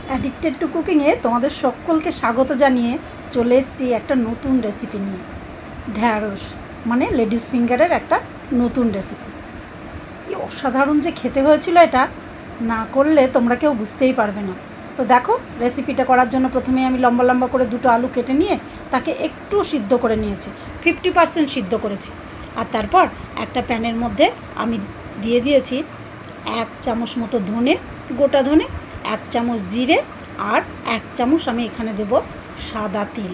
Addicted to কুকিংয়ে তোমাদের সকলকে স্বাগত জানিয়ে চলে এসেছি একটা নতুন রেসিপি নিয়ে। ঢ্যাঁড়স মানে লেডিস ফিঙ্গারের একটা নতুন রেসিপি। কি অসাধারণ যে খেতে হয়েছিল, এটা না করলে তোমরা কেউ বুঝতেই পারবে না। তো দেখো, রেসিপিটা করার জন্য প্রথমে আমি লম্বা লম্বা করে দুটো আলু কেটে নিয়ে তাকে একটু সিদ্ধ করে নিয়েছি, 50% সিদ্ধ করেছি। আর তারপর একটা প্যানের মধ্যে আমি দিয়ে দিয়েছি 1 চামচ মতো ধনে, গোটা ধনে, 1 চামচ জিরে আর 1 চামচ আমি এখানে দেব সাদা তিল।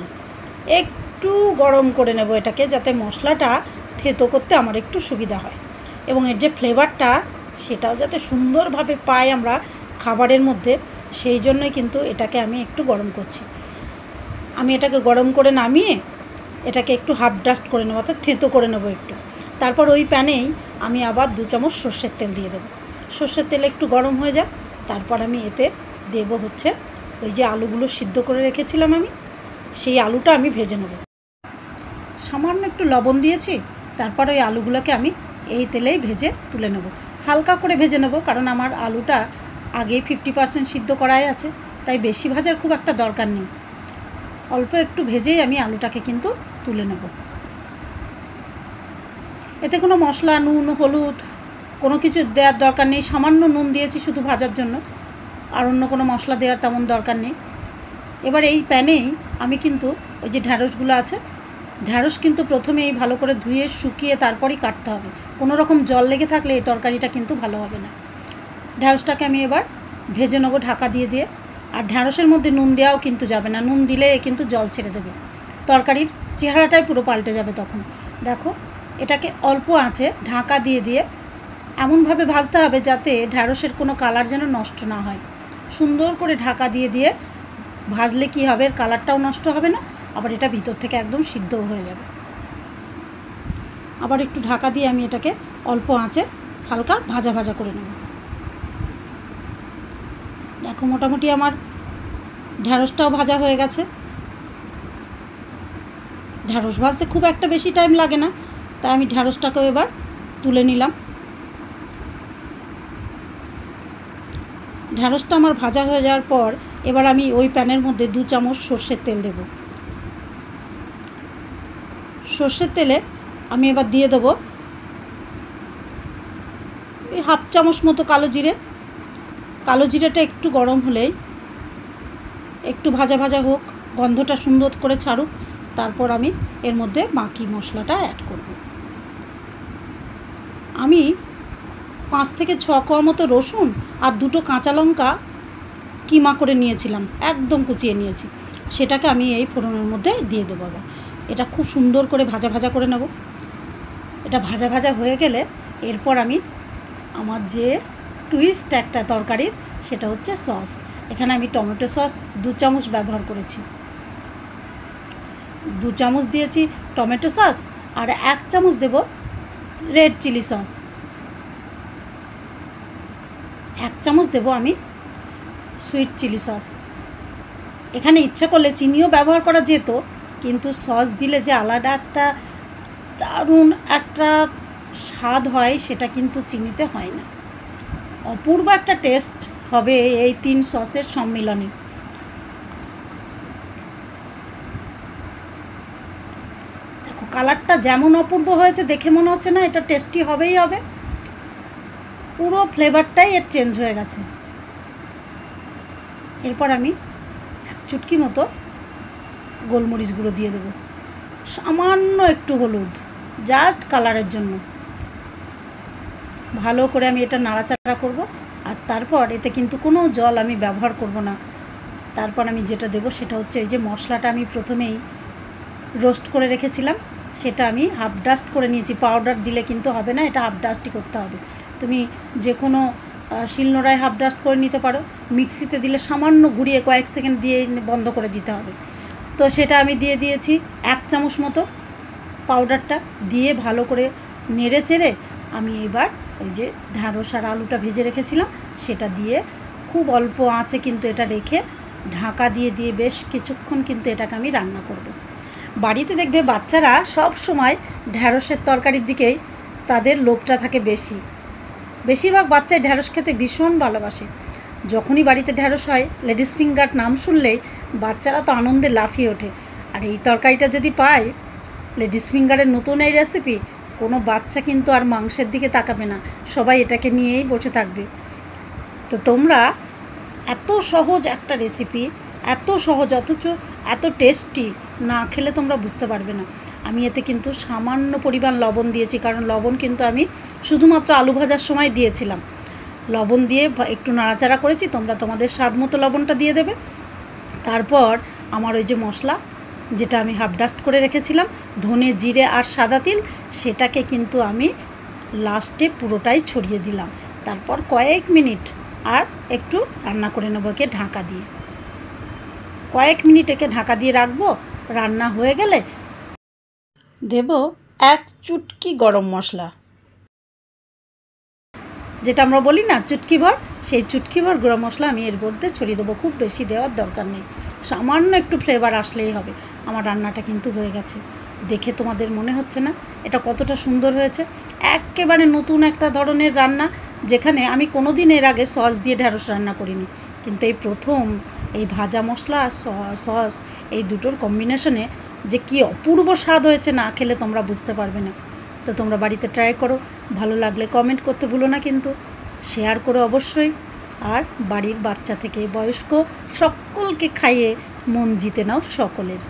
একটু গরম করে নেব এটাকে, যাতে মশলাটা থেতো করতে আমার একটু সুবিধা হয় এবং এর যে ফ্লেভারটা সেটাও যাতে সুন্দরভাবে পাই আমরা খাবারের মধ্যে, সেই জন্যই কিন্তু এটাকে আমি একটু গরম করছি। আমি এটাকে গরম করে নামিয়ে এটাকে একটু হাফ ডাস্ট করে নেবো, অর্থাৎ থেতো করে নেবো একটু। তারপর ওই প্যানেই আমি আবার 2 চামচ সর্ষের তেল দিয়ে দেবো। সর্ষের তেল একটু গরম হয়ে যাক, তারপর আমি এতে দেব হচ্ছে ওই যে আলুগুলো সিদ্ধ করে রেখেছিলাম আমি, সেই আলুটা আমি ভেজে নেব। সামান্য একটু লবণ দিয়েছি, তারপর ওই আলুগুলোকে আমি এই তেলেই ভেজে তুলে নেব। হালকা করে ভেজে নেব, কারণ আমার আলুটা আগেই 50% সিদ্ধ করাই আছে, তাই বেশি ভাজার খুব একটা দরকার নেই। অল্প একটু ভেজেই আমি আলুটাকে কিন্তু তুলে নেব। এতে কোনো মশলা, নুন, হলুদ কোনো কিছু দেওয়ার দরকার নেই। সামান্য নুন দিয়েছি শুধু ভাজার জন্য, আর অন্য কোনো মশলা দেওয়ার তেমন দরকার নেই। এবার এই প্যানেই আমি কিন্তু ওই যে ঢ্যাঁড়সগুলো আছে, ঢ্যাঁড়স কিন্তু প্রথমেই ভালো করে ধুয়ে শুকিয়ে তারপরই কাটতে হবে। কোনো রকম জল লেগে থাকলে এই তরকারিটা কিন্তু ভালো হবে না। ঢ্যাঁড়সটাকে আমি এবার ভেজে নেবো ঢাকা দিয়ে দিয়ে। আর ঢ্যাঁড়সের মধ্যে নুন দেওয়াও কিন্তু যাবে না, নুন দিলে কিন্তু জল ছেড়ে দেবে, তরকারির চেহারাটাই পুরো পাল্টে যাবে তখন। দেখো, এটাকে অল্প আঁচে ঢাকা দিয়ে দিয়ে এমনভাবে ভাজতে হবে যাতে ঢ্যাঁড়সের কোনো কালার যেন নষ্ট না হয়। সুন্দর করে ঢাকা দিয়ে দিয়ে ভাজলে কি হবে, এর কালারটাও নষ্ট হবে না, আবার এটা ভিতর থেকে একদম সিদ্ধও হয়ে যাবে। আবার একটু ঢাকা দিয়ে আমি এটাকে অল্প আঁচে হালকা ভাজা ভাজা করে নেব। দেখো, মোটামুটি আমার ঢ্যাঁড়সটাও ভাজা হয়ে গেছে। ঢ্যাঁড়স ভাজতে খুব একটা বেশি টাইম লাগে না, তাই আমি ঢ্যাঁড়সটাকেও এবার তুলে নিলাম। ঢ্যাঁড়সটা আমার ভাজা হয়ে যাওয়ার পর এবার আমি ওই প্যানের মধ্যে 2 চামচ সর্ষের তেল দেব। সর্ষের তেলে আমি এবার দিয়ে দেবো এই হাফ চামচ মতো কালো জিরে। কালো জিরেটা একটু গরম হলেই একটু ভাজা ভাজা হোক, গন্ধটা সুন্দর করে ছাড়ুক, তারপর আমি এর মধ্যে বাকি মশলাটা অ্যাড করব। আমি 5 থেকে 6 কোয়া মতো রসুন আর 2টো কাঁচা লঙ্কা কিমা করে নিয়েছিলাম, একদম কুচিয়ে নিয়েছি, সেটাকে আমি এই ফোড়নের মধ্যে দিয়ে দেবো। এটা খুব সুন্দর করে ভাজা ভাজা করে নেব। এটা ভাজা ভাজা হয়ে গেলে এরপর আমি আমার যে টুইস্ট একটা তরকারির, সেটা হচ্ছে সস। এখানে আমি টমেটো সস 2 চামচ ব্যবহার করেছি। 2 চামচ দিয়েছি টমেটো সস, আর 1 চামচ দেব রেড চিলি সস। 1 চামচ দেব আমি সুইট চিলি সস। এখানে ইচ্ছা করলে চিনিও ব্যবহার করা যেত, কিন্তু সস দিলে যে আলাদা একটা দারুণ একটা স্বাদ হয়, সেটা কিন্তু চিনিতে হয় না। অপূর্ব একটা টেস্ট হবে এই 3 সসের সম্মিলনে। দেখো, কালারটা যেমন অপূর্ব হয়েছে, দেখে মনে হচ্ছে না এটা টেস্টি হবেই হবে, পুরো ফ্লেভারটাই এর চেঞ্জ হয়ে গেছে। এরপর আমি 1 চুটকি মতো গোলমরিচ গুঁড়ো দিয়ে দেবো, সামান্য একটু হলুদ, জাস্ট কালারের জন্য। ভালো করে আমি এটা নাড়াচাড়া করব, আর তারপর এতে কিন্তু কোনো জল আমি ব্যবহার করব না। তারপর আমি যেটা দেব সেটা হচ্ছে এই যে মশলাটা আমি প্রথমেই রোস্ট করে রেখেছিলাম, সেটা আমি হাফ ডাস্ট করে নিয়েছি। পাউডার দিলে কিন্তু হবে না, এটা হাফ ডাস্টই করতে হবে। তুমি যে কোনো শিলনোড়ায় হাফ ডাস্ট করে নিতে পারো, মিক্সিতে দিলে সামান্য ঘুরিয়ে কয়েক সেকেন্ড দিয়ে বন্ধ করে দিতে হবে। তো সেটা আমি দিয়ে দিয়েছি 1 চামচ মতো পাউডারটা দিয়ে ভালো করে নেড়ে চেড়ে আমি এবার ওই যে ঢ্যাঁড়স আর আলুটা ভেজে রেখেছিলাম সেটা দিয়ে খুব অল্প আঁচে কিন্তু এটা রেখে ঢাকা দিয়ে দিয়ে বেশ কিছুক্ষণ কিন্তু এটাকে আমি রান্না করব। বাড়িতে দেখবে বাচ্চারা সব সময় ঢ্যাঁড়সের তরকারির দিকেই তাদের লোভটা থাকে বেশি। বেশিরভাগ বাচ্চাই ঢ্যাঁড়স খেতে ভীষণ ভালোবাসে। যখনই বাড়িতে ঢ্যাঁড়স হয় লেডিস ফিঙ্গার নাম শুনলেই বাচ্চারা তো আনন্দে লাফিয়ে ওঠে। আর এই তরকারিটা যদি পায়, লেডিস ফিঙ্গারের নতুন এই রেসিপি, কোনো বাচ্চা কিন্তু আর মাংসের দিকে তাকাবে না, সবাই এটাকে নিয়েই বসে থাকবে। তো তোমরা এত সহজ একটা রেসিপি, এত সহজ অথচ এত টেস্টি, না খেলে তোমরা বুঝতে পারবে না। আমি এতে কিন্তু সামান্য পরিমাণ লবণ দিয়েছি, কারণ লবণ কিন্তু আমি শুধুমাত্র আলু ভাজার সময় দিয়েছিলাম। লবণ দিয়ে একটু নাড়াচাড়া করেছি, তোমরা তোমাদের স্বাদ মতো লবণটা দিয়ে দেবে। তারপর আমার ওই যে মশলা যেটা আমি হাফ ডাস্ট করে রেখেছিলাম, ধনে, জিরে আর সাদা তিল, সেটাকে কিন্তু আমি লাস্টে পুরোটাই ছড়িয়ে দিলাম। তারপর কয়েক মিনিট আর একটু রান্না করে নেবো একে ঢাকা দিয়ে। কয়েক মিনিট একে ঢাকা দিয়ে রাখবো। রান্না হয়ে গেলে দেব 1 চুটকি গরম মশলা, যেটা আমরা বলি না চুটকি ভর, সেই চুটকি ভর গরম মশলা আমি এর মধ্যে ছড়িয়ে দেবো। খুব বেশি দেওয়ার দরকার নেই, সামান্য একটু ফ্লেভার আসলেই হবে। আমার রান্নাটা কিন্তু হয়ে গেছে। দেখে তোমাদের মনে হচ্ছে না এটা কতটা সুন্দর হয়েছে? একেবারে নতুন একটা ধরনের রান্না, যেখানে আমি কোনো দিন এর আগে সস দিয়ে ঢ্যাঁড়স রান্না করিনি, কিন্তু এই প্রথম এই ভাজা মশলা আর সস, এই দুটোর কম্বিনেশনে যে কী অপূর্ব স্বাদ হয়েছে, না খেলে তোমরা বুঝতে পারবে না। তো তোমরা বাড়িতে ট্রাই করো, ভালো লাগলে কমেন্ট করতে ভুলো না, কিন্তু শেয়ার করো অবশ্যই। আর বাড়ির বাচ্চা থেকে বয়স্ক সকলকে খাইয়ে মন জিতে নাও সকলের।